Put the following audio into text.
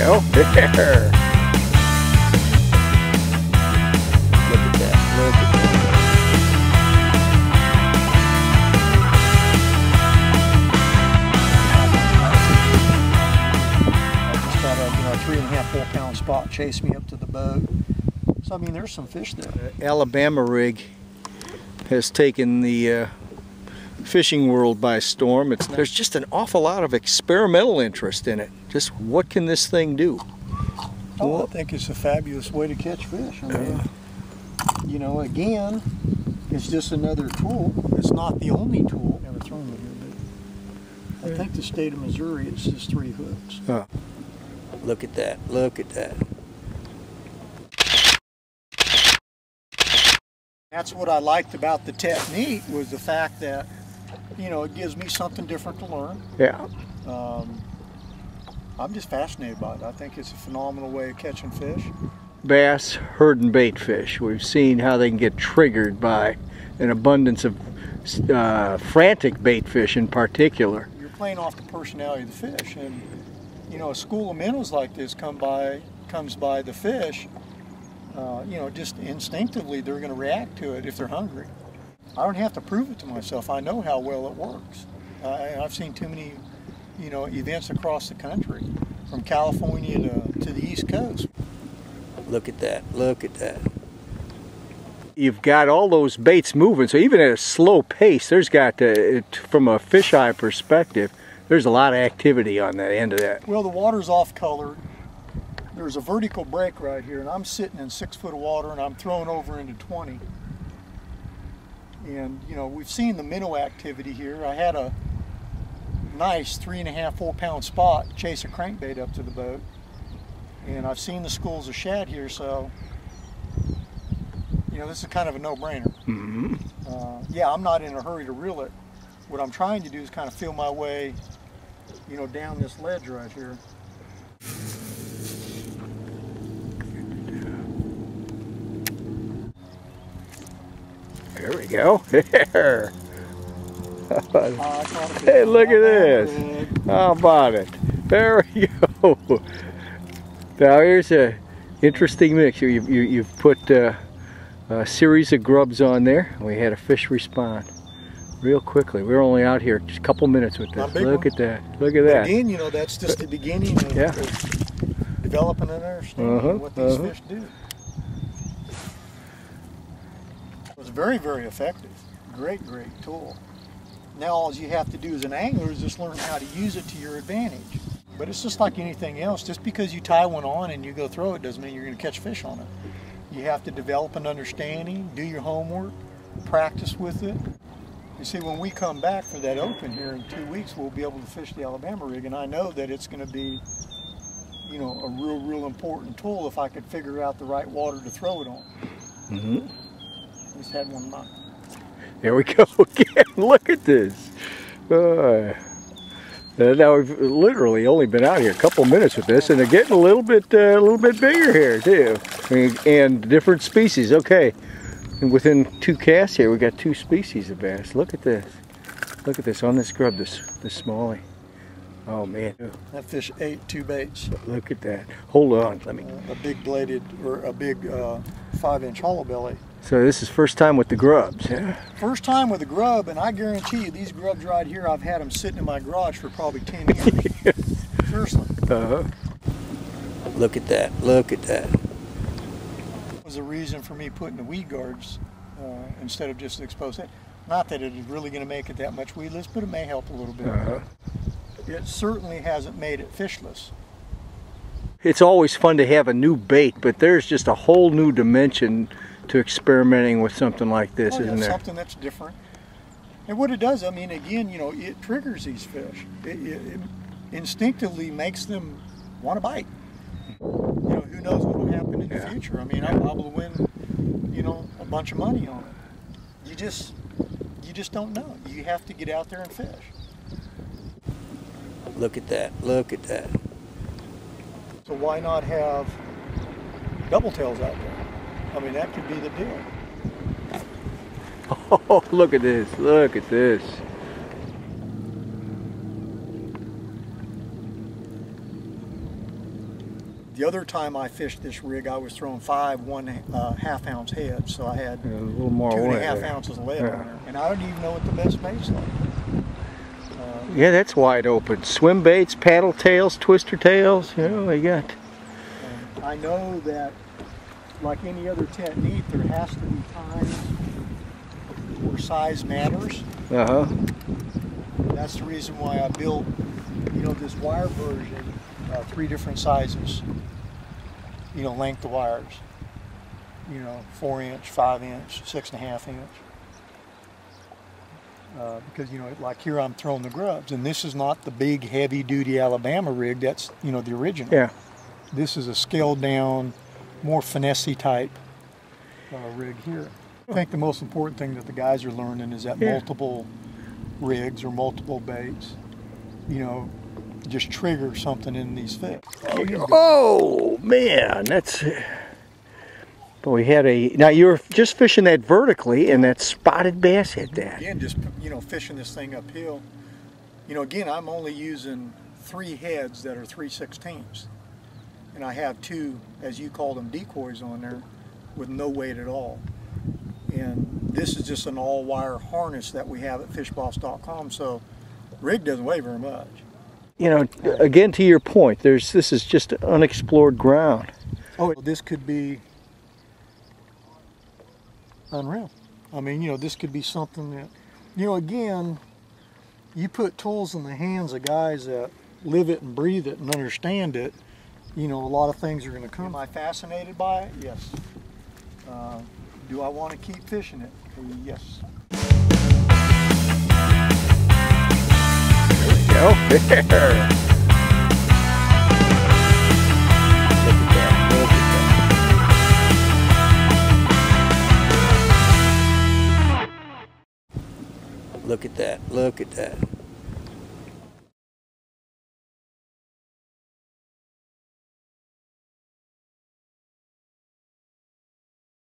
go. There. Look at that. Look at that. I just got a 3.5 4-pound spot chase me up to the boat. So I mean, there's some fish there. The Alabama rig has taken the fishing world by storm. There's just an awful lot of experimental interest in it. Just what can this thing do? Oh, I think it's a fabulous way to catch fish. I mean, you know, again, it's just another tool. It's not the only tool. Never thrown it here, but I think the state of Missouri, it's just 3 hooks. Oh. Look at that. Look at that. That's what I liked about the technique, was the fact that, you know, it gives me something different to learn. Yeah. I'm just fascinated by it. I think it's a phenomenal way of catching fish. Bass, herd and bait fish. We've seen how they can get triggered by an abundance of frantic bait fish in particular. You're playing off the personality of the fish, and you know, a school of minnows like this comes by the fish. You know, just instinctively they're going to react to it if they're hungry. I don't have to prove it to myself. I know how well it works. I've seen too many, you know, events across the country, from California to the East Coast. Look at that. Look at that. You've got all those baits moving, so even at a slow pace, there's got to, from a fisheye perspective, there's a lot of activity on that end of that. Well, the water's off colored. There's a vertical break right here, and I'm sitting in 6 foot of water, and I'm thrown over into 20. And you know, we've seen the minnow activity here. I had a nice 3.5 4-pound spot chase a crankbait up to the boat, and I've seen the schools of shad here, so you know, this is kind of a no-brainer. Mm-hmm. Yeah, I'm not in a hurry to reel it. What I'm trying to do is kind of feel my way, you know, down this ledge right here. There we go. There. Hey, look at this. How about it? There we go. Now here's a interesting mix. You've put a series of grubs on there. We had a fish respond real quickly. We're only out here just a couple minutes with this. Look at that. Look at that. Again, you know, that's just the beginning of developing an understanding of what these fish do. It was very, very effective. Great, great tool. Now all you have to do as an angler is just learn how to use it to your advantage. But it's just like anything else. Just because you tie one on and you go throw it doesn't mean you're going to catch fish on it. You have to develop an understanding, do your homework, practice with it. You see, when we come back for that open here in 2 weeks, we'll be able to fish the Alabama rig, and I know that it's going to be, you know, a real, real important tool if I could figure out the right water to throw it on. Mm-hmm. Just had one knock. There we go again. Look at this. Now we've literally only been out here a couple minutes with this, and they're getting a little bit bigger here too, and different species. Okay, and within 2 casts here, we got 2 species of bass. Look at this. Look at this on this grub, this smallie. Oh man, that fish ate 2 baits. Look at that. Hold on, let me. A big bladed, or a big 5-inch hollow belly. So this is first time with the grubs. Yeah. First time with a grub, and I guarantee you these grubs right here, I've had them sitting in my garage for probably 10 years. Seriously. Look at that. Look at that. It was a reason for me putting the weed guards instead of just exposed head. Not that it is really going to make it that much weedless, but it may help a little bit. It certainly hasn't made it fishless. It's always fun to have a new bait, but there's just a whole new dimension to experimenting with something like this, isn't there? Something that's different. And what it does, I mean, again, you know, it triggers these fish. It instinctively makes them want to bite. You know, who knows what will happen in the future? I mean, I'm able to win, you know, a bunch of money on it. You just don't know. You have to get out there and fish. Look at that. Look at that. So why not have double tails out there? I mean, that could be the deal. Oh, look at this. Look at this. The other time I fished this rig, I was throwing 5 1/2 ounce heads, so I had a little more 2.5 ounces of lead on there, and I don't even know what the best bait's like. Yeah, that's wide open. Swim baits, paddle tails, twister tails. You know, they got. And I know that, like any other technique, there has to be times where size matters. That's the reason why I built, you know, this wire version, 3 different sizes, you know, length of wires, you know, 4 inch, 5 inch, 6.5 inch. Because, you know, like here I'm throwing the grubs, and this is not the big heavy duty Alabama rig that's, you know, the original. Yeah. This is a scaled down, more finesse-y type rig here. I think the most important thing that the guys are learning is that multiple rigs or multiple baits, you know, just trigger something in these fish. Oh man, that's. But we had a. Now you were just fishing that vertically, and that spotted bass hit that. Again, just, you know, fishing this thing uphill. You know, again, I'm only using 3 heads that are 3/16, and I have 2, as you call them, decoys on there with no weight at all. And this is just an all-wire harness that we have at fishboss.com, so rig doesn't weigh very much. You know, again to your point, this is just unexplored ground. Oh, this could be unreal. I mean, you know, this could be something that, you know, again, you put tools in the hands of guys that live it and breathe it and understand it, you know, a lot of things are going to come. Am I fascinated by it? Yes. Do I want to keep fishing it? Yes. There we go. There. Look at that. Look at that.